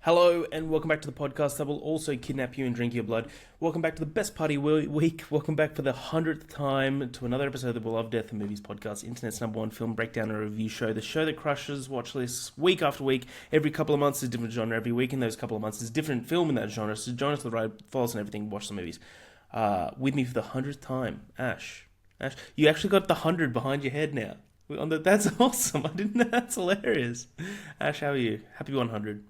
Hello and welcome back to the podcast that will also kidnap you and drink your blood. Welcome back to the best party week. Welcome back for the 100th time to another episode of the Beloved Death and Movies podcast, Internet's #1 film breakdown and review show. The show that crushes watch lists week after week. Every couple of months is a different genre. Every week in those couple of months is a different film in that genre. So join us for the ride, follow us and everything, watch the movies. With me for the 100th time, Ash. Ash, you actually got the 100 behind your head now. That's awesome. I didn't know. That's hilarious. Ash, how are you? Happy 100.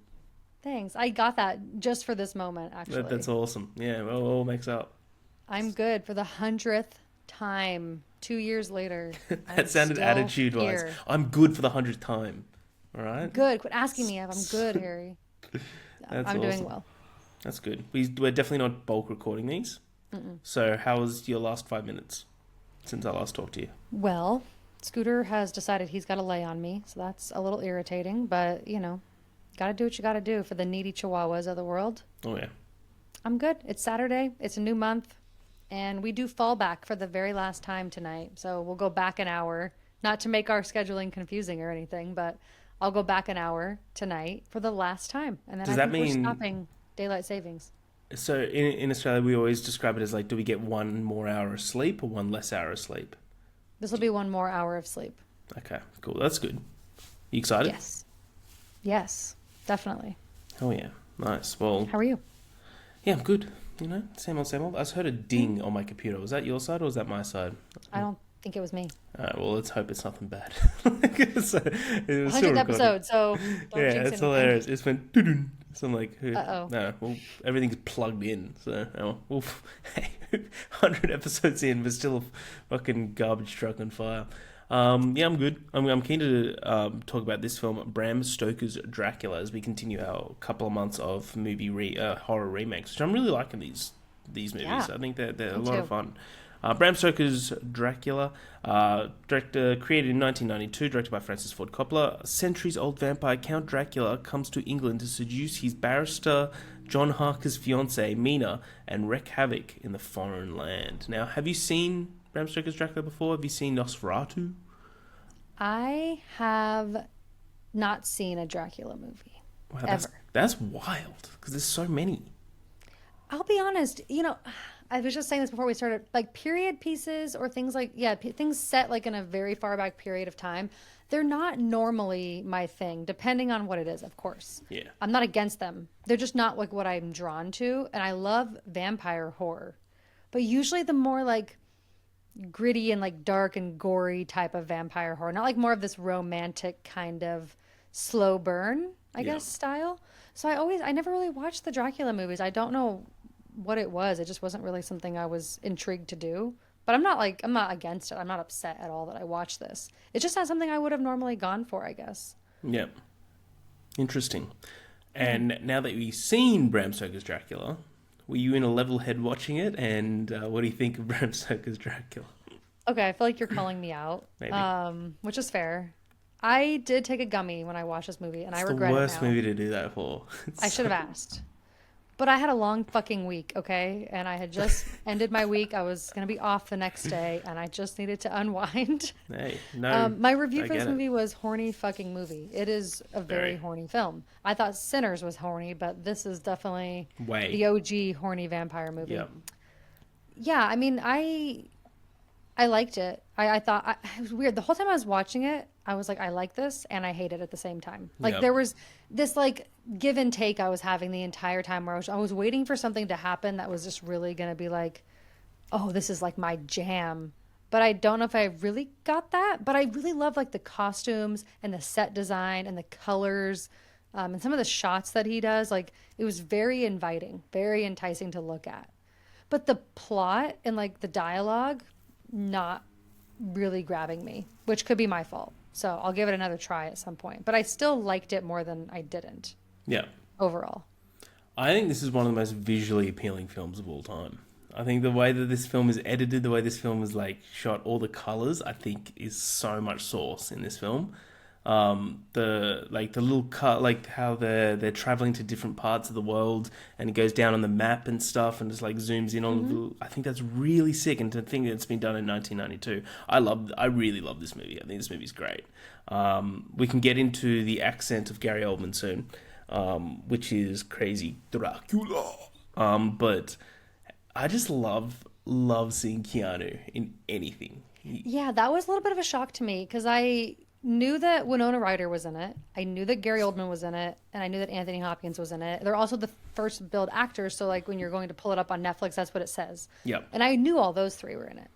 Thanks. I got that just for this moment, actually. That's awesome. Yeah, well, it all makes up. I'm good for the 100th time, 2 years later. That sounded attitude-wise. I'm good for the 100th time. All right? Good. Quit asking me if I'm good, Harry. That's I'm awesome. doing well. That's good. We're definitely not bulk recording these. So how was your last 5 minutes since I last talked to you? Well, Scooter has decided he's got to lay on me, so that's a little irritating, but, gotta do what you gotta do for the needy chihuahuas of the world. Oh, yeah. I'm good. It's Saturday. It's a new month. And we do fall back for the very last time tonight. So we'll go back an hour. Not to make our scheduling confusing or anything, but I'll go back an hour tonight for the last time. And then Does I that think mean... we're stopping daylight savings. So in Australia, we always describe it as like, do we get one more hour of sleep or one less hour of sleep? This will be one more hour of sleep. Okay, cool. That's good. You excited? Yes. Yes, definitely. Oh, yeah. Nice. Well... How are you? Yeah, I'm good. Same old, same old. I just heard a ding on my computer. Was that your side or was that my side? I don't think it was me. Well, let's hope it's nothing bad. So, 100th episode, so don't yeah, jinx it's anything. hilarious. It's been doo-doo. So I'm like, Uh-oh. no, well, everything's plugged in. So, hey, 100 episodes in, but still a fucking garbage truck on fire. Yeah, I'm good. I'm keen to talk about this film, Bram Stoker's Dracula, as we continue our couple of months of horror remakes, which I'm really liking these movies. Yeah, I think they're a me lot too. of fun. Bram Stoker's Dracula, created in 1992, directed by Francis Ford Coppola. A centuries-old vampire Count Dracula comes to England to seduce his barrister John Harker's fiancée, Mina, and wreak havoc in the foreign land. Now, have you seen Bram Stoker's Dracula before? Have you seen Nosferatu? I have not seen a Dracula movie. Wow, ever. that's wild, because there's so many. I'll be honest, I was just saying this before we started, like period pieces or things like, things set like in a very far back period of time, they're not normally my thing, depending on what it is, of course. Yeah. I'm not against them. They're just not like what I'm drawn to. And I love vampire horror, but usually the more like gritty and like dark and gory type of vampire horror, not like more of this romantic kind of slow burn, I guess, style. So I never really watched the Dracula movies. I don't know what it was. It just wasn't really something I was intrigued to do. But I'm not against it. I'm not upset at all that I watched this. It's just not something I would have normally gone for, I guess. Yeah. Interesting. And now that we've seen Bram Stoker's Dracula, were you in a level head watching it? And what do you think of Bram Stoker's Dracula? Okay, I feel like you're calling me out, Maybe. which is fair. I did take a gummy when I watched this movie, and I regret it now. It's the worst movie to do that for. I should have asked. But I had a long fucking week, okay? And I had just ended my week. I was going to be off the next day, and I just needed to unwind. Hey, no. My review I for this get it. movie was horny fucking movie. It is a very horny film. I thought Sinners was horny, but this is definitely the OG horny vampire movie. Yeah. Yeah, I mean, I liked it. I thought it was weird. The whole time I was watching it, I was like, I like this and I hate it at the same time. Like Yep. there was this like give and take I was having the entire time where I was waiting for something to happen that was just really going to be like, oh, this is like my jam. But I don't know if I really got that. But I really love like the costumes and the set design and the colors and some of the shots that he does. Like it was very inviting, very enticing to look at. But the plot and like the dialogue, not really grabbing me, which could be my fault. So I'll give it another try at some point. But I still liked it more than I didn't Yeah. overall. I think this is one of the most visually appealing films of all time. I think the way that this film is edited, the way this film is like shot, all the colors, I think is so much sauce in this film. The little cut, like how they're traveling to different parts of the world, and it goes down on the map and stuff, and just like zooms in on. I think that's really sick, and to think that it's been done in 1992, I really love this movie. I think this movie's great. We can get into the accent of Gary Oldman soon. which is crazy Dracula. But I just love seeing Keanu in anything. Yeah, that was a little bit of a shock to me because I knew that Winona Ryder was in it. I knew that Gary Oldman was in it, and I knew that Anthony Hopkins was in it. They're also the first billed actors, so like when you're going to pull it up on Netflix, that's what it says. Yep. And I knew all those three were in it.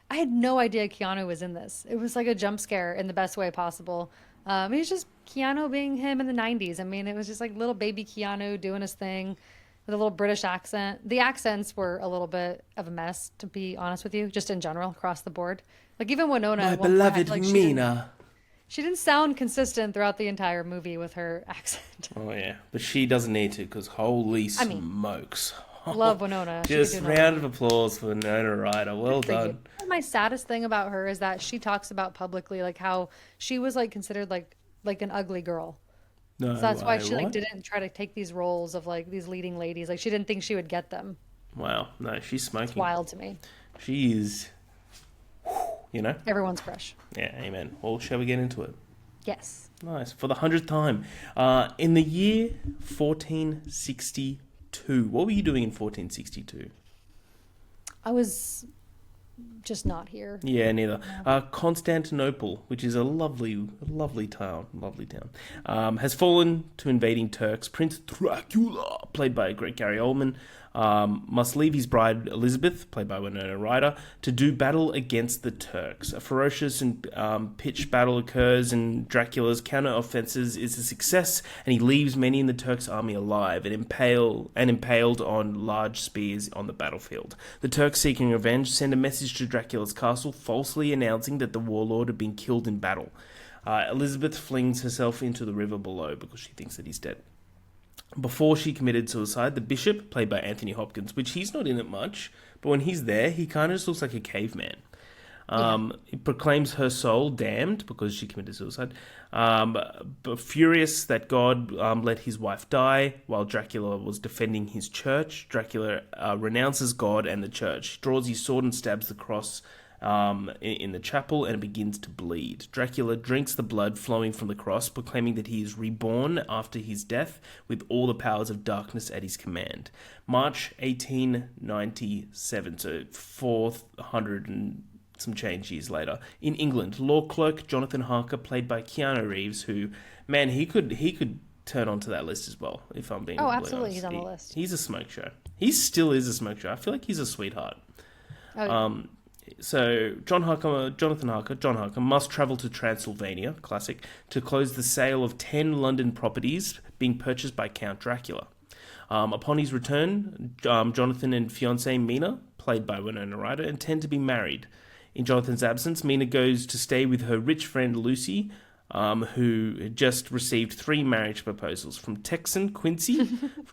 I had no idea Keanu was in this. It was like a jump scare in the best way possible. It was just Keanu being him in the 90s. I mean, it was just like little baby Keanu doing his thing with a little British accent. The accents were a little bit of a mess, to be honest with you, just in general, across the board. Like even Winona. My at one point, beloved like, Mina. she didn't sound consistent throughout the entire movie with her accent. Oh yeah, but she doesn't need to because holy smokes! Love Winona. She Just could do round of applause for Winona Ryder. Well Good for you. done. My saddest thing about her is that she talks about publicly like how she was like considered like an ugly girl. No, So that's why way, she like what? didn't try to take these roles of like these leading ladies. Like she didn't think she would get them. Wow, no, she's smoking. Wild to me. She is, you know. Everyone's crush. Yeah, amen. Well, shall we get into it? Yes. Nice. For the 100th time, in the year 1462, what were you doing in 1462? I was just not here. Yeah, neither. Constantinople, which is a lovely town, has fallen to invading Turks. Prince Dracula, played by great Gary Oldman, must leave his bride Elizabeth, played by Winona Ryder, to do battle against the Turks. A ferocious and pitched battle occurs, and Dracula's counter-offensive is a success, and he leaves many in the Turks' army alive and impaled on large spears on the battlefield. The Turks, seeking revenge, send a message to Dracula's castle, falsely announcing that the warlord had been killed in battle. Elizabeth flings herself into the river below because she thinks that he's dead. Before she committed suicide, the bishop, played by Anthony Hopkins, which he's not in it much, but when he's there, he kind of just looks like a caveman. He proclaims her soul damned because she committed suicide, but furious that God let his wife die while Dracula was defending his church. Dracula renounces God and the church. He draws his sword and stabs the cross in the chapel, and it begins to bleed. Dracula drinks the blood flowing from the cross, proclaiming that he is reborn after his death with all the powers of darkness at his command. March 1897, so 400 and some change years later, in England, law clerk Jonathan Harker, played by Keanu Reeves, who, man, he could turn onto that list as well, if I'm being completely Absolutely, honest. he's on the list. He's a smoke show. He still is a smoke show. I feel like he's a sweetheart. Oh, yeah. So John Harker must travel to Transylvania, classic, to close the sale of 10 London properties being purchased by Count Dracula. Upon his return, Jonathan and fiancée Mina, played by Winona Ryder, intend to be married. In Jonathan's absence, Mina goes to stay with her rich friend Lucy, who had just received 3 marriage proposals from Texan Quincy,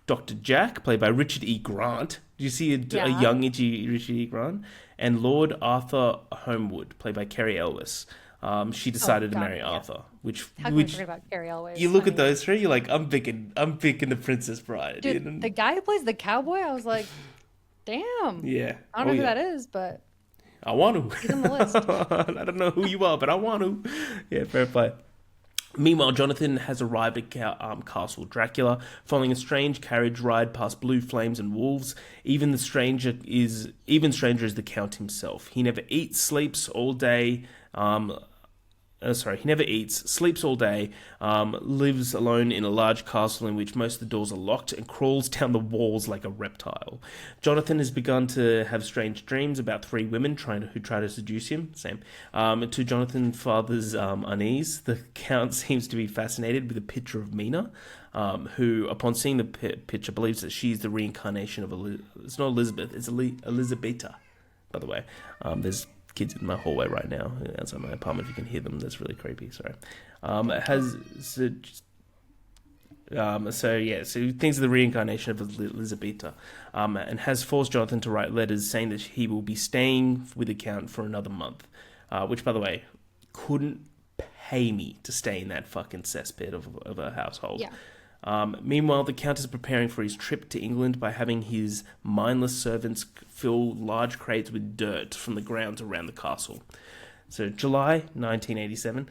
Dr. Jack, played by Richard E. Grant. Do you see a young, itchy Richard E. Grant? And Lord Arthur Homewood, played by Kerry Elwes. She decided to marry Arthur, which How can we forget about Carrie Elwes? you look at those three, you're like, I'm picking the Princess Bride. Dude, the guy who plays the cowboy, I was like, damn. Yeah. I don't know who that is, but I want to. he's on the list. I don't know who you are, but I want to. Yeah, fair play. Meanwhile, Jonathan has arrived at Castle Dracula, following a strange carriage ride past blue flames and wolves. Even stranger is the Count himself. He never eats, sleeps all day. He never eats, sleeps all day, lives alone in a large castle in which most of the doors are locked, and crawls down the walls like a reptile. Jonathan has begun to have strange dreams about 3 women who try to seduce him. Same. To Jonathan's father's unease, the Count seems to be fascinated with a picture of Mina, who, upon seeing the picture, believes that she's the reincarnation of it's not Elizabeth, it's Elizabeta, by the way. There's kids in my hallway right now outside my apartment. If you can hear them, that's really creepy. Sorry. So he thinks of the reincarnation of Elizabeta, and has forced Jonathan to write letters saying that he will be staying with the Count for another month, which, by the way, couldn't pay me to stay in that fucking cesspit of a household. Yeah. Meanwhile, the Count is preparing for his trip to England by having his mindless servants fill large crates with dirt from the grounds around the castle. So, July 1897,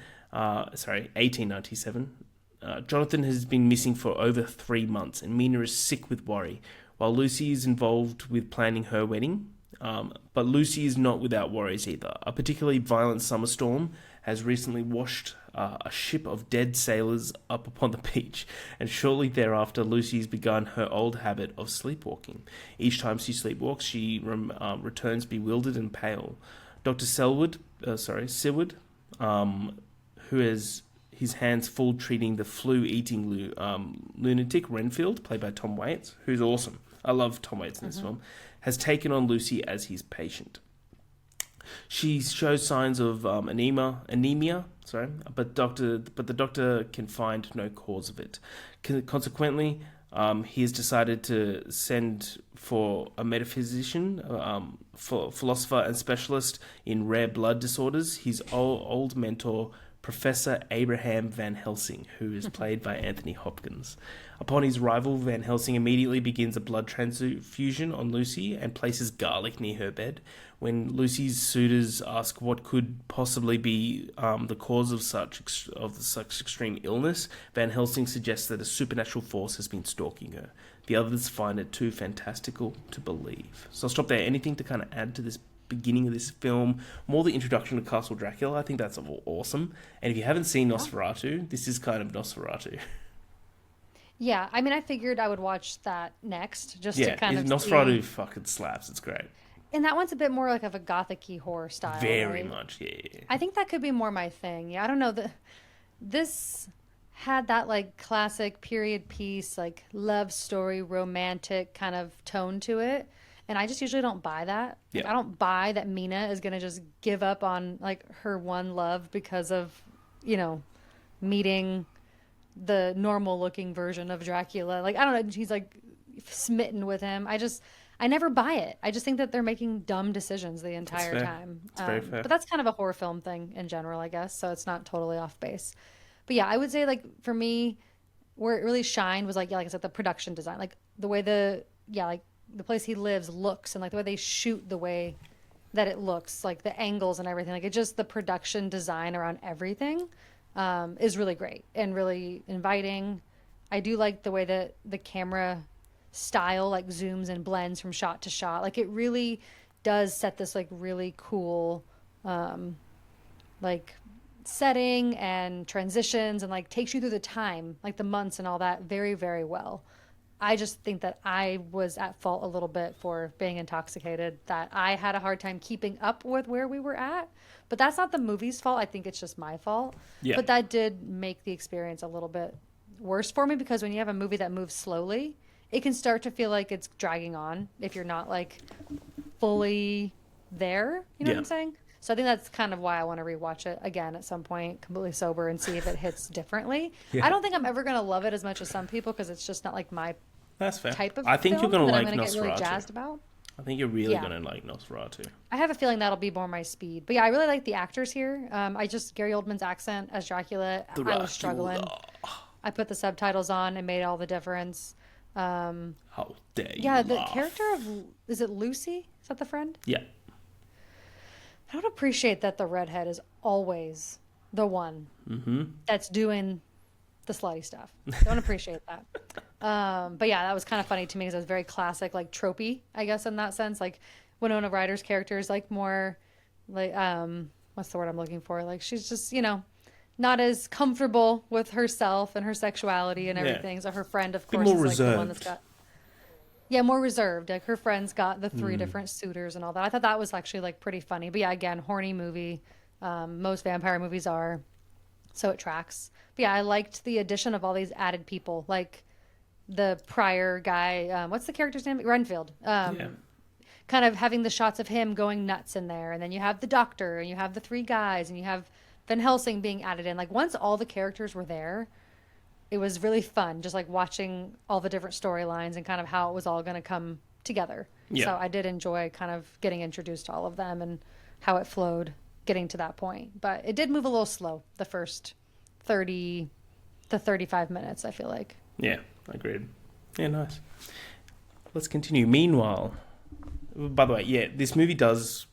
Jonathan has been missing for over 3 months, and Mina is sick with worry, while Lucy is involved with planning her wedding. But Lucy is not without worries either. A particularly violent summer storm has recently washed a ship of dead sailors up upon the beach, and shortly thereafter Lucy's begun her old habit of sleepwalking. Each time she sleepwalks, she returns bewildered and pale. Dr. Seward, who has his hands full treating the flu-eating lunatic Renfield, played by Tom Waits, who's awesome. I love Tom Waits in this film, has taken on Lucy as his patient. She shows signs of anemia, but the doctor can find no cause of it. Consequently, he has decided to send for a metaphysician, philosopher and specialist in rare blood disorders, his old mentor, Professor Abraham Van Helsing, who is played by Anthony Hopkins. Upon his arrival, Van Helsing immediately begins a blood transfusion on Lucy and places garlic near her bed. When Lucy's suitors ask what could possibly be the cause of such extreme illness, Van Helsing suggests that a supernatural force has been stalking her. The others find it too fantastical to believe. So I'll stop there. Anything to kind of add to this beginning of this film? More the introduction to Castle Dracula. I think that's awesome. And if you haven't seen Nosferatu, this is kind of Nosferatu. Yeah, I mean, I figured I would watch that next just to kind of Nosferatu fucking slaps. It's great. And that one's a bit more like of a gothic-y horror style. Very right? much, yeah. I think that could be more my thing. Yeah, I don't know. This had that like classic period piece, like love story, romantic kind of tone to it. And I just usually don't buy that. Like, Yeah. I don't buy that Mina is going to just give up on like her one love because of, meeting the normal looking version of Dracula. Like, I don't know. He's like smitten with him. I never buy it. I just think that they're making dumb decisions the entire fair. time. It's very fair. But that's kind of a horror film thing in general, I guess. So it's not totally off base. But yeah, I would say like for me, where it really shined was like, yeah, like I said, the production design, like the way the place he lives looks, and like the way they shoot, the way that it looks, like the angles and everything, like it just, the production design around everything is really great and really inviting. I do like the way that the camera style like zooms and blends from shot to shot. Like it really does set this like really cool like setting and transitions, and like takes you through the time, like the months and all that, very, very well. I just think that I was at fault a little bit for being intoxicated, that I had a hard time keeping up with where we were at. But that's not the movie's fault. I think it's just my fault. Yeah. But that did make the experience a little bit worse for me, because when you have a movie that moves slowly, it can start to feel like it's dragging on if you're not like fully there. You know what I'm saying? So I think that's kind of why I want to rewatch it again at some point, completely sober, and see if it hits differently. Yeah. I don't think I'm ever going to love it as much as some people, because it's just not like my That's fair. type of I think film you're going to that like I'm going to get really Nosferatu. jazzed about. I think you're really Yeah. going to like Nosferatu. I have a feeling that'll be more my speed. But yeah, I really like the actors here. Gary Oldman's accent as Dracula, I was struggling. I put the subtitles on and made all the difference. How dare you Yeah, the laugh. character of, is it Lucy? Is that the friend? Yeah. I don't appreciate that the redhead is always the one that's doing the slutty stuff. Don't appreciate that. But yeah, that was kind of funny to me, because it was very classic, like tropey, I guess, in that sense. Like Winona Ryder's character is like more like, what's the word I'm looking for? Like she's just, not as comfortable with herself and her sexuality and everything. Yeah. So her friend, of Bit course, more is like the one that's reserved. got, yeah, more reserved. Like her friend's got the 3 different suitors and all that. I thought that was actually like pretty funny. But yeah, again, horny movie. Most vampire movies are, so it tracks. But yeah, I liked the addition of all these added people, like the prior guy. What's the character's name? Renfield. Yeah. Kind of having the shots of him going nuts in there, and then you have the doctor, and you have the 3 guys, and you have Van Helsing being added in. Like once all the characters were there, it was really fun, just like watching all the different storylines and kind of how it was all going to come together. Yeah. So I did enjoy kind of getting introduced to all of them and how it flowed getting to that point. But it did move a little slow the first 30 to 35 minutes, I feel like. Yeah, agreed. Yeah, nice. Let's continue. Meanwhile, by the way, yeah, this movie does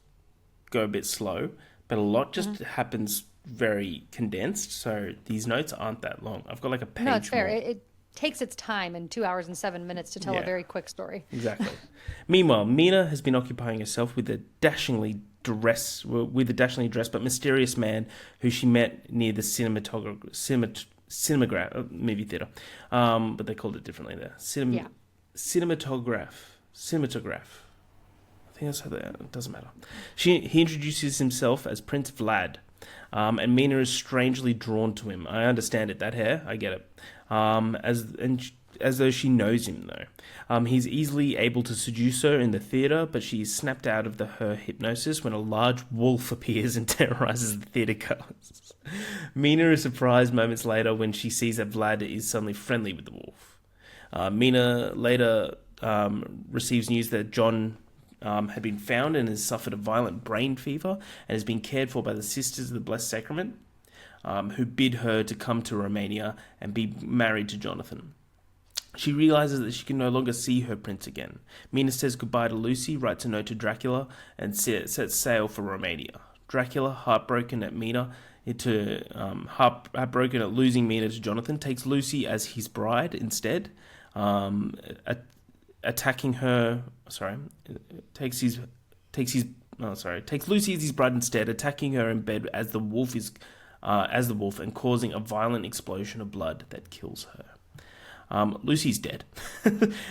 go a bit slow, but a lot just happens very condensed, so these notes aren't that long. I've got like a page No, it's fair. more. It takes its time in 2 hours and 7 minutes to tell a Yeah. very quick story. Exactly. Meanwhile, Mina has been occupying herself with a dashingly dressed but mysterious man who she met near the cinematograph movie theater. But they called it differently there. Yeah. Cinematograph. I think that's how that. It doesn't matter. He introduces himself as Prince Vlad, and Mina is strangely drawn to him. I understand it. That hair, I get it. As though she knows him, though. He's easily able to seduce her in the theater, but she is snapped out of her hypnosis when a large wolf appears and terrorizes the theater goers. Mina is surprised moments later when she sees that Vlad is suddenly friendly with the wolf. Mina later receives news that John had been found and has suffered a violent brain fever and has been cared for by the Sisters of the Blessed Sacrament, who bid her to come to Romania and be married to Jonathan. She realizes that she can no longer see her prince again. Mina says goodbye to Lucy, writes a note to Dracula, and sets sail for Romania. Dracula, heartbroken at losing Mina to Jonathan, takes Lucy as his bride instead, attacking her. Takes Lucy as his bride instead, attacking her in bed as the wolf and causing a violent explosion of blood that kills her. Lucy's dead.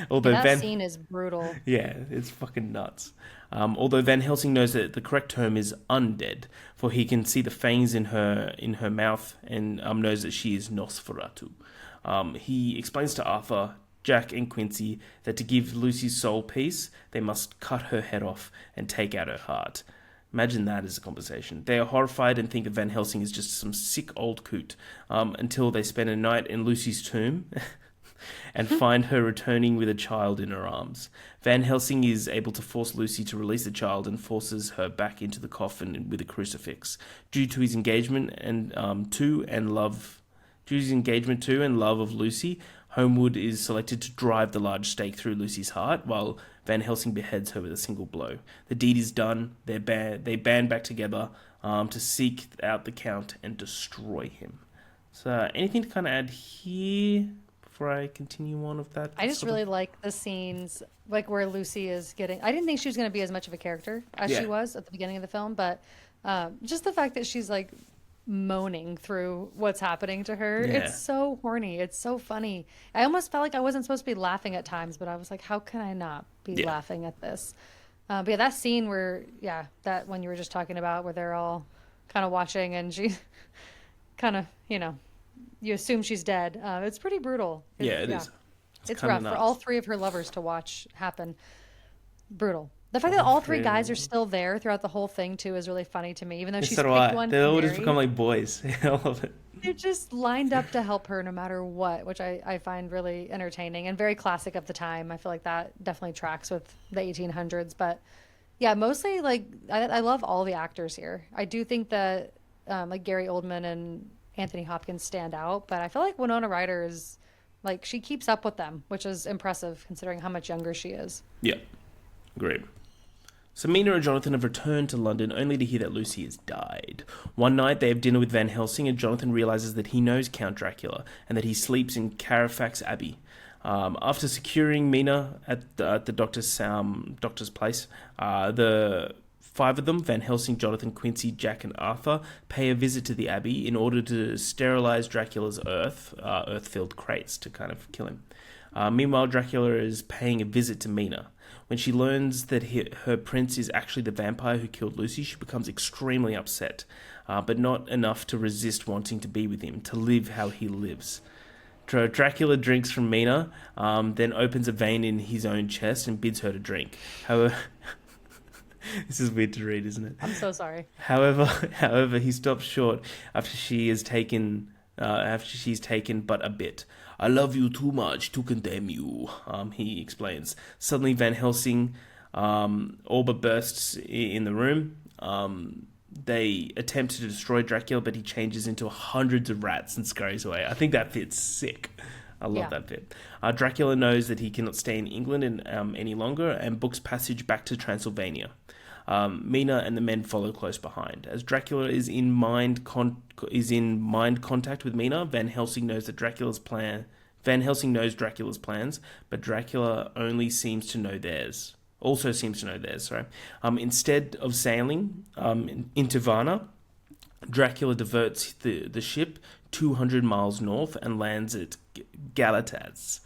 Although That scene is brutal. Yeah, it's fucking nuts. Although Van Helsing knows that the correct term is undead, for he can see the fangs in her mouth and knows that she is Nosferatu. He explains to Arthur, Jack, and Quincy that to give Lucy's soul peace, they must cut her head off and take out her heart. Imagine that as a conversation. They are horrified and think that Van Helsing is just some sick old coot, until they spend a night in Lucy's tomb and find her returning with a child in her arms. Van Helsing is able to force Lucy to release the child and forces her back into the coffin with a crucifix. Due to his engagement and love of Lucy, Homewood is selected to drive the large stake through Lucy's heart, while Van Helsing beheads her with a single blow. The deed is done. They band back together to seek out the Count and destroy him. So, anything to kind of add here before I continue on with that? I just really like the scenes like where Lucy is getting. I didn't think she was going to be as much of a character as she was at the beginning of the film, but just the fact that she's like moaning through what's happening to her. Yeah. It's so horny. It's so funny. I almost felt like I wasn't supposed to be laughing at times, but I was like, how can I not be laughing at this? But yeah, that scene where, that one you were just talking about where they're all kind of watching and she kind of, you assume she's dead. It's pretty brutal. It is. It's rough for all three of her lovers to watch happen. Brutal. The fact that all three guys are still there throughout the whole thing too is really funny to me. Even though she's picked one, they all just become like boys. I love it. They're just lined up to help her no matter what, which I find really entertaining and very classic of the time. I feel like that definitely tracks with the 1800s. But yeah, mostly like I love all the actors here. I do think that like Gary Oldman and Anthony Hopkins stand out, but I feel like Winona Ryder is like she keeps up with them, which is impressive considering how much younger she is. Yeah, great. So Mina and Jonathan have returned to London only to hear that Lucy has died. One night they have dinner with Van Helsing and Jonathan realises that he knows Count Dracula and that he sleeps in Carfax Abbey. After securing Mina at the doctor's place, the five of them, Van Helsing, Jonathan, Quincy, Jack and Arthur, pay a visit to the Abbey in order to sterilise Dracula's earth-filled crates to kind of kill him. Meanwhile, Dracula is paying a visit to Mina. When she learns that her prince is actually the vampire who killed Lucy, she becomes extremely upset, but not enough to resist wanting to be with him, to live how he lives. Dracula drinks from Mina, then opens a vein in his own chest and bids her to drink. However, this is weird to read, isn't it? I'm so sorry. However, he stops short after she's taken but a bit. I love you too much to condemn you, he explains. Suddenly Van Helsing all but bursts in the room. They attempt to destroy Dracula, but he changes into hundreds of rats and scurries away. I think that fit's sick. I love that bit. Dracula knows that he cannot stay in England any longer and books passage back to Transylvania. Mina and the men follow close behind. As Dracula is in mind contact with Mina, Van Helsing knows Dracula's plans, but Dracula only seems to know theirs. Also seems to know theirs. Sorry. Instead of sailing into Varna, Dracula diverts the ship 200 miles north and lands at Galatz,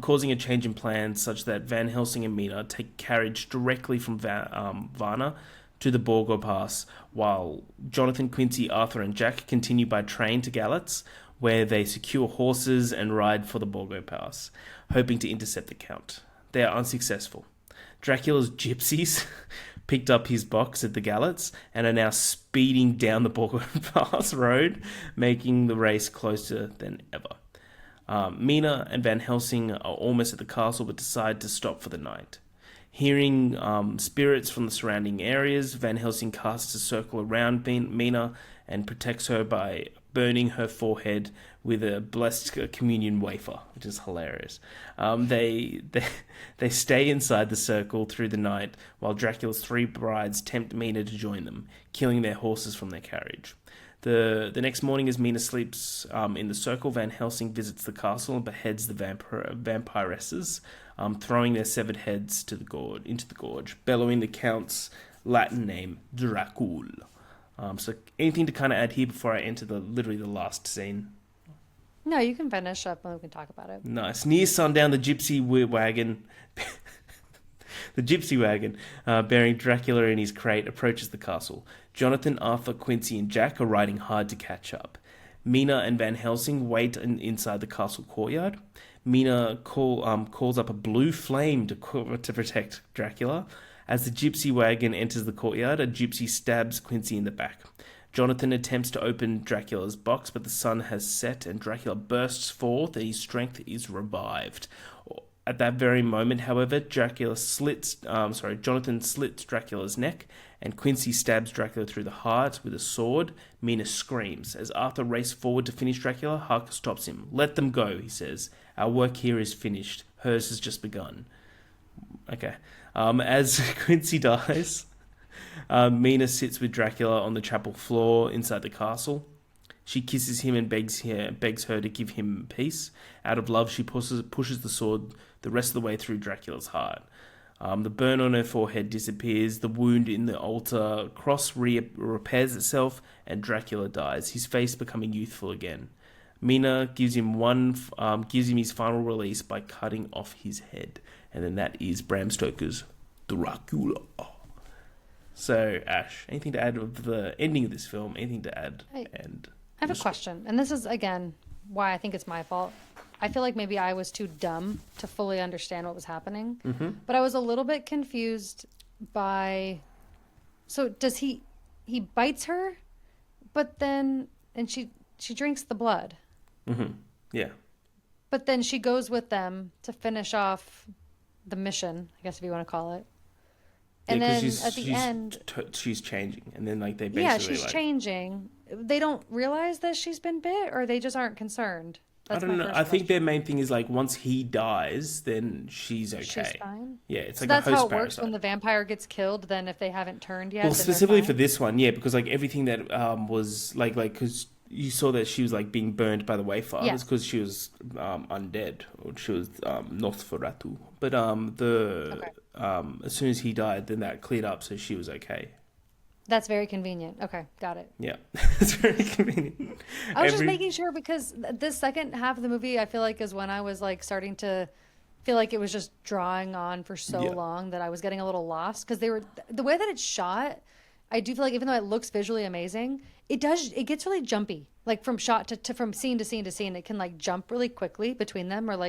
causing a change in plans such that Van Helsing and Mina take carriage directly from Varna to the Borgo Pass, while Jonathan, Quincy, Arthur, and Jack continue by train to Galatz, where they secure horses and ride for the Borgo Pass, hoping to intercept the Count. They are unsuccessful. Dracula's gypsies picked up his box at the Galatz and are now speeding down the Borgo Pass road, making the race closer than ever. Mina and Van Helsing are almost at the castle but decide to stop for the night. Hearing spirits from the surrounding areas, Van Helsing casts a circle around Mina and protects her by burning her forehead with a blessed communion wafer, which is hilarious. They stay inside the circle through the night while Dracula's three brides tempt Mina to join them, killing their horses from their carriage. The next morning, as Mina sleeps in the circle, Van Helsing visits the castle and beheads the vampiresses, throwing their severed heads into the gorge, bellowing the Count's Latin name, Dracula. So anything to kind of add here before I enter literally the last scene? No, you can finish up and we can talk about it. Nice. Near sundown, the gypsy wagon... bearing Dracula in his crate, approaches the castle. Jonathan, Arthur, Quincy, and Jack are riding hard to catch up. Mina and Van Helsing wait inside the castle courtyard. Mina calls up a blue flame to protect Dracula. As the gypsy wagon enters the courtyard, a gypsy stabs Quincy in the back. Jonathan attempts to open Dracula's box, but the sun has set and Dracula bursts forth and his strength is revived. At that very moment, however, Jonathan slits Dracula's neck, and Quincy stabs Dracula through the heart with a sword. Mina screams. As Arthur races forward to finish Dracula, Harker stops him. "Let them go," he says. "Our work here is finished. Hers has just begun." Okay. As Quincy dies, Mina sits with Dracula on the chapel floor inside the castle. She kisses him and begs her to give him peace. Out of love, she pushes the sword the rest of the way through Dracula's heart. The burn on her forehead disappears, the wound in the altar cross repairs itself, and Dracula dies, his face becoming youthful again. Mina gives him his final release by cutting off his head, and then that is Bram Stoker's Dracula. So, Ash, anything to add of the ending of this film? Anything to add? I have a question, and this is, again, why I think it's my fault. I feel like maybe I was too dumb to fully understand what was happening, but I was a little bit confused by... So, does he bites her, but then... And she drinks the blood. Mm-hmm. Yeah. But then she goes with them to finish off the mission, I guess if you want to call it. And then at the end... she's changing. And then they basically... Yeah, she's changing. They don't realize that she's been bit, or they just aren't concerned? I don't know. I think their main thing is once he dies, then she's okay. She's fine? Yeah, it's so like that's a host how it works parasite. when the vampire gets killed, then if they haven't turned yet. Well, specifically for this one, yeah, because everything that was because you saw that she was being burned by the Wayfarers because she was undead, or she was Nosferatu. But as soon as he died, then that cleared up, so she was okay. That's very convenient. Okay, got it. Yeah, it's very convenient. I was just making sure because this second half of the movie, I feel like is when I was starting to feel like it was just drawing on for so long that I was getting a little lost because the way that it's shot. I do feel like even though it looks visually amazing, it gets really jumpy. From shot to from scene to scene to scene, it can jump really quickly between them, or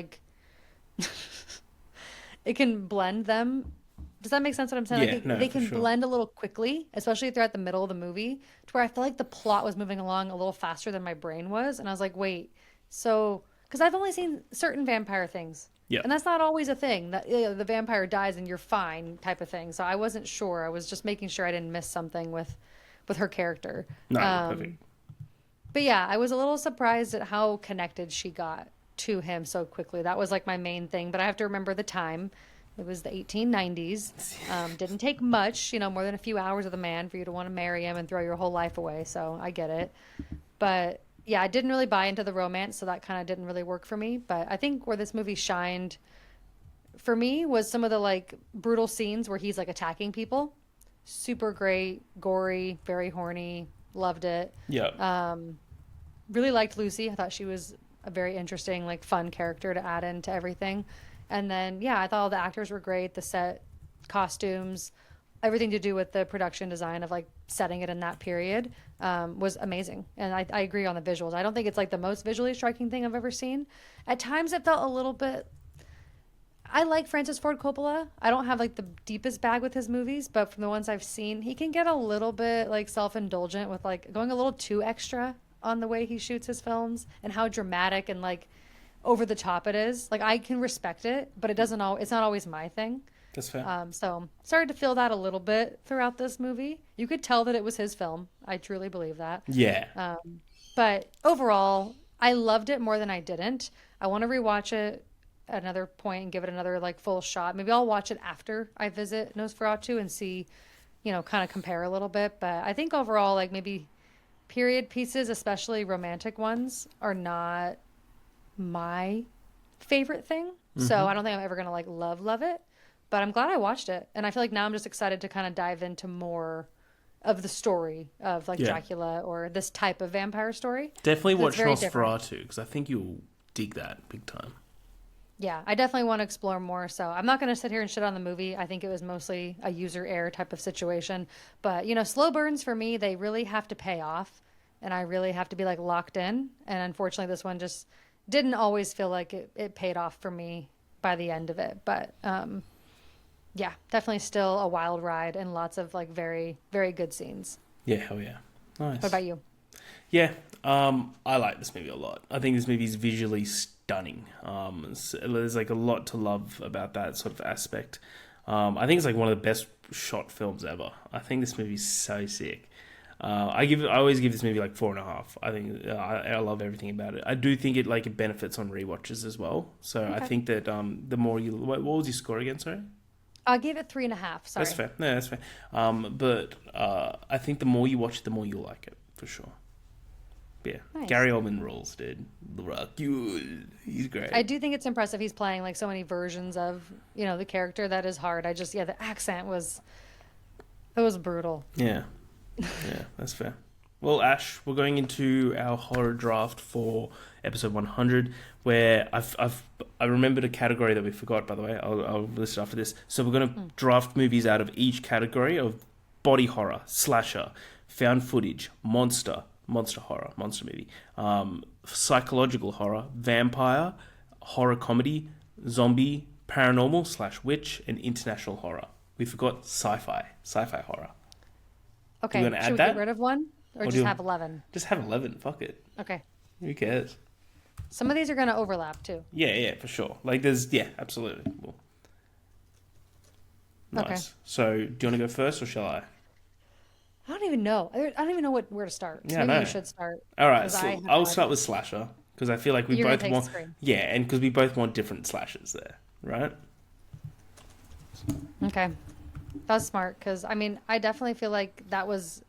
it can blend them. Does that make sense what I'm saying? Yeah, they can blend a little quickly, especially throughout the middle of the movie, to where I feel like the plot was moving along a little faster than my brain was. And I was like, wait, so... Because I've only seen certain vampire things. Yeah. And that's not always a thing. That the vampire dies and you're fine type of thing. So I wasn't sure. I was just making sure I didn't miss something with her character. No, perfect. But yeah, I was a little surprised at how connected she got to him so quickly. That was my main thing. But I have to remember the time. It was the 1890s. Didn't take much, more than a few hours with a man for you to want to marry him and throw your whole life away. So I get it. But yeah, I didn't really buy into the romance, so that kind of didn't really work for me. But I think where this movie shined for me was some of the like brutal scenes where he's like attacking people. Super great, gory, very horny. Loved it. Yeah. Really liked Lucy. I thought she was a very interesting, like fun character to add into everything. And then, yeah, I thought all the actors were great. The set, costumes, everything to do with the production design of like setting it in that period was amazing. And I agree on the visuals. I don't think it's like the most visually striking thing I've ever seen. At times it felt a little bit. I like Francis Ford Coppola. I don't have like the deepest bag with his movies, but from the ones I've seen, he can get a little bit like self-indulgent with like going a little too extra on the way he shoots his films and how dramatic and like over the top it is. Like I can respect it, but it's not always my thing. That's fair. So started to feel that a little bit throughout this movie. You could tell that it was his film. I truly believe that. Yeah. But overall, I loved it more than I didn't. I want to rewatch it at another point and give it another like full shot. Maybe I'll watch it after I visit Nosferatu and see, kind of compare a little bit. But I think overall, like maybe period pieces, especially romantic ones, are not my favorite thing. So I don't think I'm ever gonna like love it, but I'm glad I watched it, and I feel like now I'm just excited to kind of dive into more of the story of like Dracula or this type of vampire story. Definitely watch Nosferatu because I think you'll dig that big time. Yeah, I definitely want to explore more. So I'm not going to sit here and shit on the movie. I think it was mostly a user error type of situation. But, slow burns for me, they really have to pay off. And I really have to be like locked in. And unfortunately, this one just didn't always feel like it paid off for me by the end of it. But yeah, definitely still a wild ride and lots of like very, very good scenes. Yeah, hell yeah. Nice. What about you? Yeah, I like this movie a lot. I think this movie is visually stunning. There's like a lot to love about that sort of aspect. I think it's like one of the best shot films ever. I think this movie's so sick. I always give this movie like 4.5. I think I love everything about it. I do think it benefits on rewatches as well. So okay. I think that the more you, what was your score again? Sorry. I gave it 3.5. Sorry. That's fair. No, that's fair. But I think the more you watch it, the more you'll like it for sure. Yeah, nice. Gary Oldman rules, dude. Dracula, he's great. I do think it's impressive. He's playing like so many versions of the character. That is hard. The accent was brutal. Yeah, that's fair. Well, Ash, we're going into our horror draft for episode 100, where I remembered a category that we forgot. By the way, I'll list it after this. So we're going to draft movies out of each category of body horror, slasher, found footage, monster horror, monster movie, psychological horror, vampire, horror comedy, zombie, paranormal / witch, and international horror. We forgot sci-fi horror. Okay, should we get rid of one or just have 11? Just have 11. Fuck it. Okay. Who cares? Some of these are going to overlap too. Yeah, for sure. Absolutely. Well, nice. Okay. So, do you want to go first or shall I? I don't even know. I don't even know where to start. So maybe you should start. All right, so I'll start with slasher because I feel like we both want. Yeah, and because we both want different slashers there, right? Okay, that's smart because I definitely feel like that was.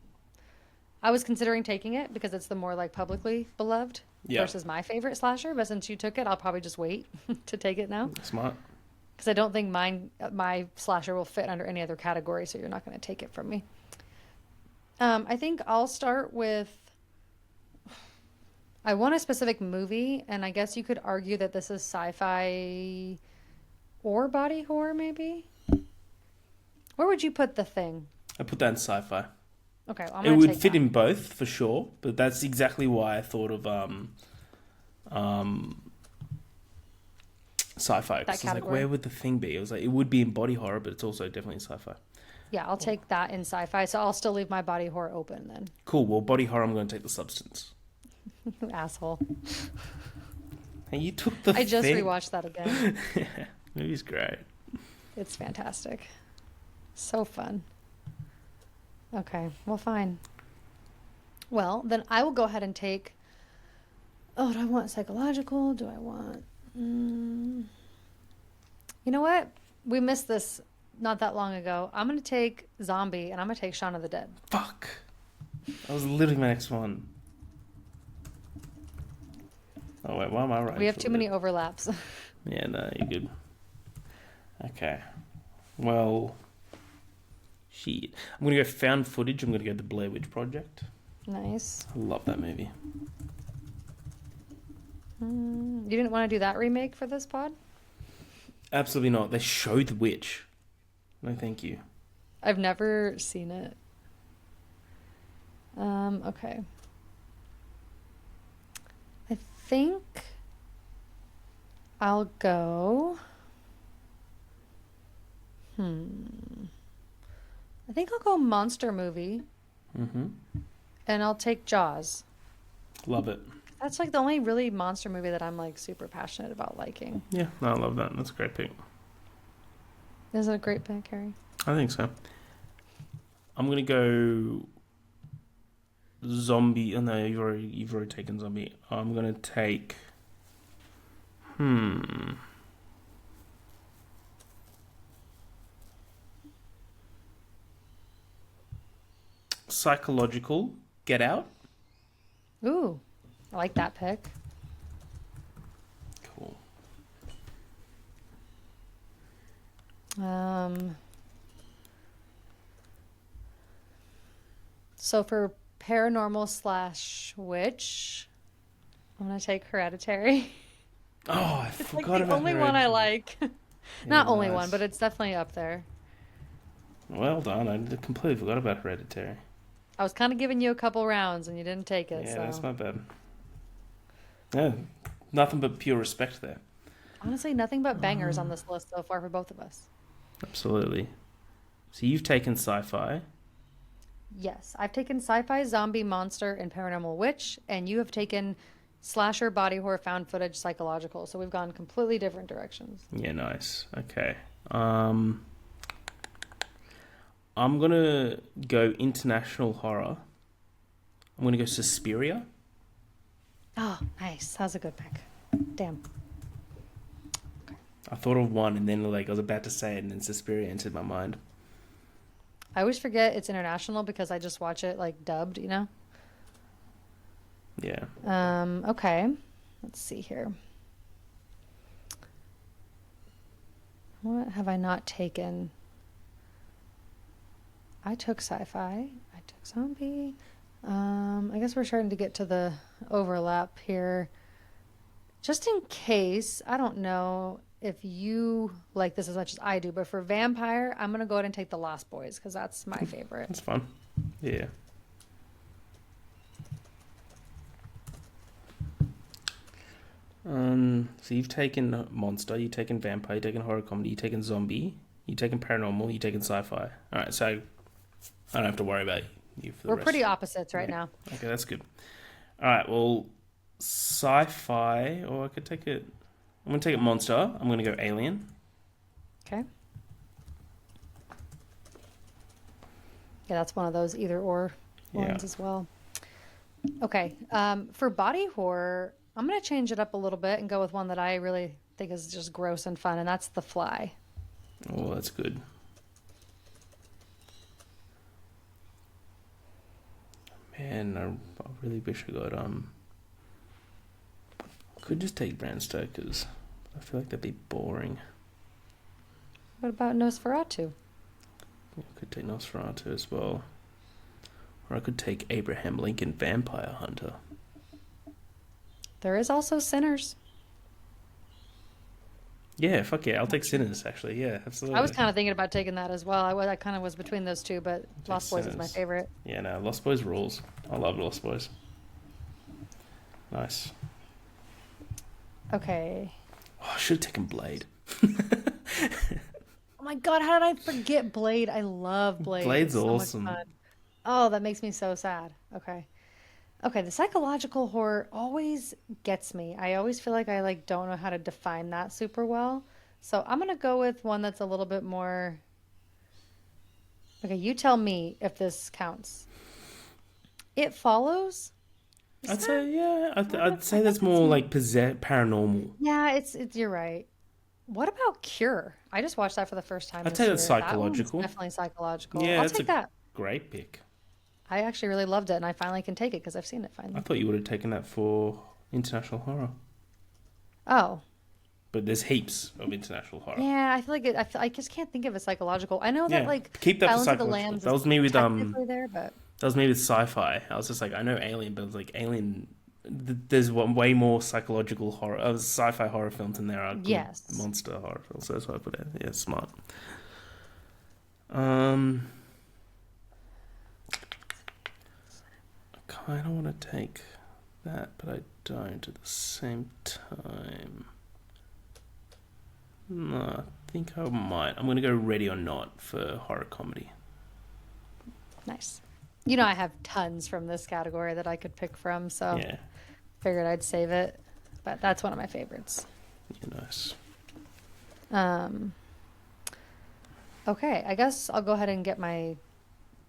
I was considering taking it because it's the more like publicly beloved versus my favorite slasher. But since you took it, I'll probably just wait to take it now. Smart. Because I don't think my slasher will fit under any other category, so you're not going to take it from me. I think I'll start with. I want a specific movie, and I guess you could argue that this is sci-fi or body horror, maybe. Where would you put The Thing? I put that in sci-fi. Okay, well, it would fit in both for sure, but that's exactly why I thought of sci-fi. Because I was like, where would The Thing be? It was like it would be in body horror, but it's also definitely in sci-fi. Yeah, I'll take that in sci-fi, so I'll still leave my body horror open then. Cool. Well, body horror, I'm going to take The Substance. You asshole. Hey, you took The Thing. I just rewatched that again. Yeah, movie's great. It's fantastic. So fun. Okay, well, fine. Well, then I will go ahead and take... Oh, do I want psychological? Do I want... You know what? we missed this not that long ago. I'm gonna take Zombie, and I'm gonna take Shaun of the Dead. Fuck. That was literally my next one. Oh wait, why am I right? We have too many overlaps. Yeah, no, you're good. Okay. Well, shit. I'm gonna go found footage. I'm gonna go The Blair Witch Project. Nice. I love that movie. You didn't want to do that remake for this pod? Absolutely not. They show the witch. No, thank you. I've never seen it. Okay. I think I'll go. I think I'll go monster movie. Mm-hmm. And I'll take Jaws. Love it. That's like the only really monster movie that I'm like super passionate about liking. Yeah, no, I love that. That's a great pick. Is it a great pick, Harry? I think so. I'm gonna go zombie. Oh no, you've already taken zombie. I'm gonna take. Psychological. Get Out. Ooh, I like that pick. Cool. So for paranormal slash witch, I'm gonna take Hereditary. Oh, I It's forgot like the about only one I Hereditary. like. Yeah, Not only nice. one, but it's definitely up there. Well done. I completely forgot about Hereditary. I was kind of giving you a couple rounds and you didn't take it. Yeah, So that's my bad. Yeah, nothing but pure respect there. honestly, nothing but bangers on this list so far for both of us. Absolutely. So you've taken sci-fi. Yes, I've taken sci-fi, zombie, monster, and paranormal witch, and you have taken slasher, body horror, found footage, psychological. So we've gone completely different directions. Yeah, nice. Okay. I'm gonna go international horror. I'm gonna go Suspiria. Oh, nice. That was a good pick. Damn. I thought of one and then like I was about to say it and then Suspiria entered my mind. I always forget it's international because I just watch it like dubbed, you know? Yeah. Okay. Let's see here. What have I not taken? I took sci-fi. I took zombie. I guess we're starting to get to the overlap here. Just in case, I don't know if you like this as much as I do, but for vampire, I'm gonna go ahead and take The Lost Boys because that's my favorite. That's fun. Yeah. So you've taken monster, you've taken vampire, you've taken horror comedy, you've taken zombie, you've taken paranormal, you've taken sci-fi. All right, so I don't have to worry about you for the We're rest. pretty opposites right Yeah. now. Okay, that's good. All right, well, sci-fi, or I could take it. I'm gonna take it monster. I'm gonna go alien. Okay. Yeah, that's one of those either or ones Yeah. as well. Okay. For body horror, I'm going to change it up a little bit and go with one that I really think is just gross and fun, and that's The Fly. Oh, that's good. Man, I really wish I got could just take Bram Stoker's. I feel like that'd be boring. What about Nosferatu? I could take Nosferatu as well. Or I could take Abraham Lincoln Vampire Hunter. There is also Sinners. Yeah, fuck yeah. I'll take Sinners, actually. Yeah, absolutely. I was kind of thinking about taking that as well. I kind of was between those two, but Lost Boys is my Sinners. favorite. Yeah, no, Lost Boys rules. I love Lost Boys. Nice. Okay. Oh, I should have taken Blade. Oh my God, how did I forget Blade? I love Blade. Blade's It's so much awesome. fun. Oh, that makes me so sad. Okay. Okay, the psychological horror always gets me. I always feel like I like don't know how to define that super well. So I'm gonna go with one that's a little bit more. Okay, you tell me if this counts. It Follows? Is I'd say that's more like paranormal. Yeah, it's you're right. What about Cure? I just watched that for the first time I'd this say year. that's That one's psychological. definitely psychological. Yeah, I'll that's take a that. great pick. I actually really loved it, and I finally can take it because I've seen it I finally. thought you would have taken that for international horror. Oh, But there's heaps of international horror. yeah. I feel like I just can't think of a psychological. I know that Yeah, like keep that for Silence of the psychological. Lambs That is was me with technically there, but sci-fi. I was just like, I know Alien, but it was like Alien. There's one way more psychological horror, sci-fi horror films than there are good yes. monster horror films. So that's why I put it. Yeah, smart. Um, I kind of want to take that, but I don't at the same time. No, I think I might. I'm going to go Ready or Not for horror comedy. Nice. You know, I have tons from this category that I could pick from, so Yeah, figured I'd save it. But that's one of my favorites. yeah, nice. Um, okay, I guess I'll go ahead and get my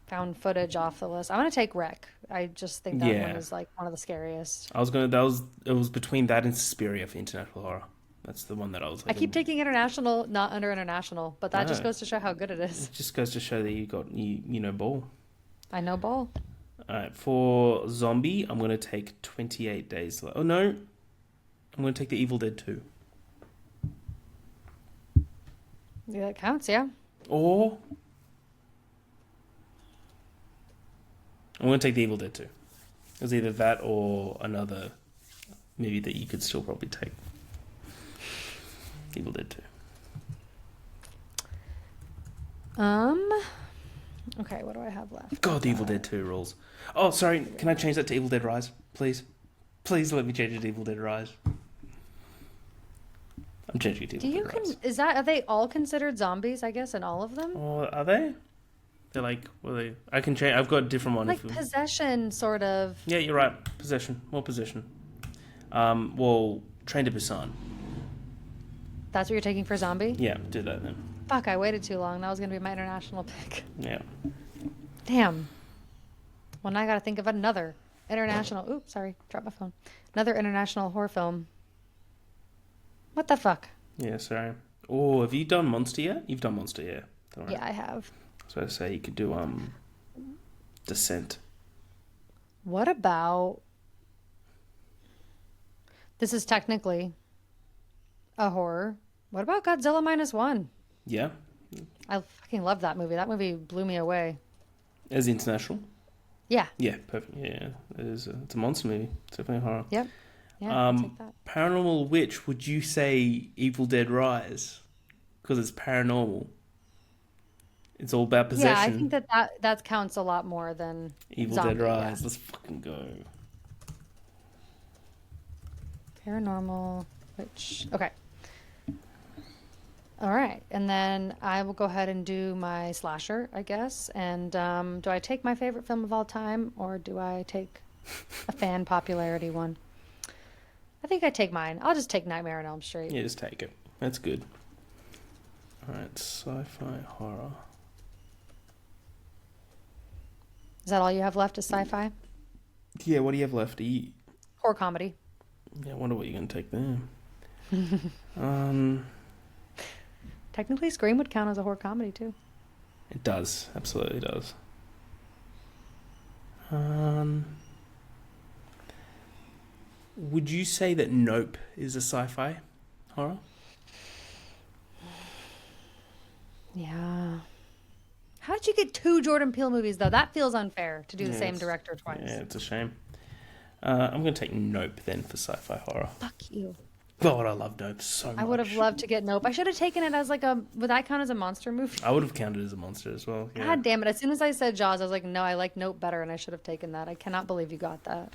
found footage off the list. I'm gonna take Wreck. I just think that one Yeah. is like one of the scariest. I was gonna. That was. It was between that and Suspiria for international horror. That's the one that I was I like. keep taking international, not under international, but that just No. goes to show how good it is. It just goes to show that you know ball. I know ball. All right, for zombie, I'm gonna take 28 Days. Oh no, I'm gonna take the Evil Dead 2. Yeah, that counts, yeah. Or I'm gonna take the Evil Dead 2. It was either that or another movie that you could still probably take. Evil Dead 2. Okay, what do I have left? God, the Evil Dead 2 rules. Oh, sorry. Can I change that to Evil Dead Rise, please? Please let me change it to Evil Dead Rise. I'm changing it to Do Evil you Dead Rise. are they all considered zombies, I guess, in all of them? Oh, are they? They're like, well, they. I can change. I've got a different one. Like possession, sort of. Yeah, you're right. Possession, more possession. Well, Train to Busan. That's what you're taking for zombie? Yeah, do that then. Fuck, I waited too long. That was gonna be my international pick. Yeah. Damn. Well, now I gotta think of another international. Oops, sorry, dropped my phone. Another international horror film. What the fuck? Yeah, sorry. Oh, have you done Monster yet? You've done Monster, yeah. Don't worry. Yeah, I have. I was about to say you could do Descent. What about? This is technically a horror. What about Godzilla -1? Yeah, I fucking love that movie. That movie blew me away. as international. Yeah. Yeah, perfect. Yeah, it is. It's a monster movie. It's definitely horror. Yep. Yeah. I'll take that. Paranormal Witch. Would you say Evil Dead Rise? Because it's paranormal. It's all about possession. Yeah, I think that counts a lot more than Evil zombie, Dead Rise. yeah. Let's fucking go. Paranormal, which okay. All right, and then I will go ahead and do my slasher, I guess. And do I take my favorite film of all time, or do I take a fan popularity one? I think I take mine. I'll just take Nightmare on Elm Street. Yeah, just take it. That's good. All right, sci-fi horror. Is that all you have left? Is sci-fi? Yeah, what do you have left? Horror comedy. Yeah, I wonder what you're gonna take there. Technically, Scream would count as a horror comedy too. It does, absolutely does. Would you say that Nope is a sci-fi horror? Yeah. How'd you get two Jordan Peele movies though? That feels unfair to do the Yeah, same it's- director twice. Yeah, it's a shame. I'm going to take Nope then for sci-fi horror. Fuck you. God, I love Nope so much. I would have loved to get Nope. I should have taken it as like a. Would that count as a monster movie? I would have counted as a monster as well. Yeah. God damn it! As soon as I said Jaws, I was like, no, I like Nope better, and I should have taken that. I cannot believe you got that.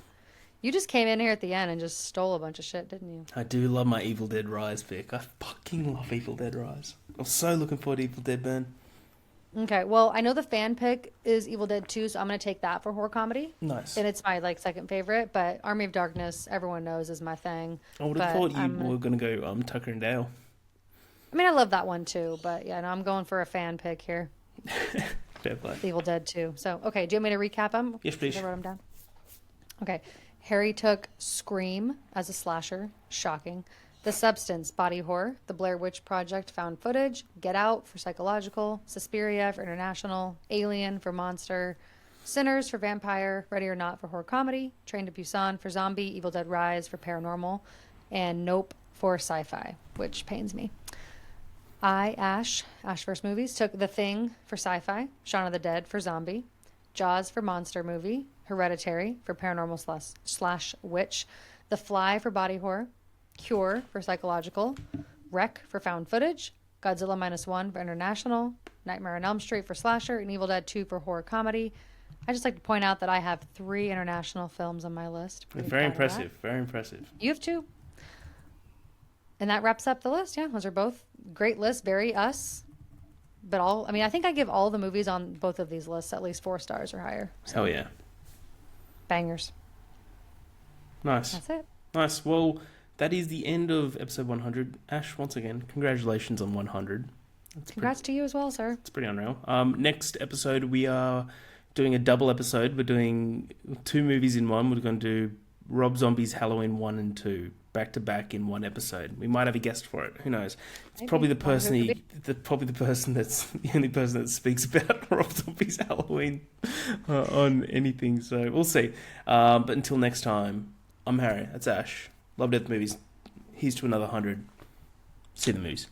You just came in here at the end and just stole a bunch of shit, didn't you? I do love my Evil Dead Rise pick. I fucking love Evil Dead Rise. I'm so looking forward to Evil Dead Burn. Okay, well, I know the fan pick is Evil Dead 2, so I'm gonna take that for horror comedy. Nice. And it's my like second favorite, but Army of Darkness, everyone knows, is my thing. I would have But thought you I'm gonna- were going to go Tucker and Dale. I mean, I love that one too, but yeah, no, I'm going for a fan pick here. Fair play. Evil Dead 2. So, okay, do you want me to recap them? Yes, please. I wrote them down. Okay. Harry took Scream as a slasher. Shocking. The Substance, body horror. The Blair Witch Project, found footage. Get Out for psychological. Suspiria for international. Alien for monster. Sinners for vampire. Ready or Not for horror comedy. Train to Busan for zombie. Evil Dead Rise for paranormal. And Nope for sci-fi, which pains me. Ash vs. Movies, took The Thing for sci-fi. Shaun of the Dead for zombie. Jaws for monster movie. Hereditary for paranormal slash witch. The Fly for body horror. Cure for psychological. Wreck for found footage. Godzilla -1 for international. Nightmare on Elm Street for slasher. And Evil Dead 2 for horror comedy. I just like to point out that I have 3 international films on my list. Pretty Very proud of that. impressive. Very impressive. You have 2. And that wraps up the list. Yeah, those are both great lists. Very us. But I think I give all the movies on both of these lists at least 4 stars or higher. So, Hell yeah. bangers. Nice. That's it. Nice. Well, that is the end of episode 100. Ash, once again, congratulations on 100. Congrats to you as well, sir. It's pretty unreal. Next episode, we are doing a double episode. We're doing 2 movies in one. We're going to do Rob Zombie's Halloween 1 and 2 back to back in one episode. We might have a guest for it. Who knows? It's Maybe. probably the person that's the only person that speaks about Rob Zombie's Halloween on anything. So we'll see. But until next time, I'm Harry. That's Ash. Love Death Movies. Here's to another 100. See the movies.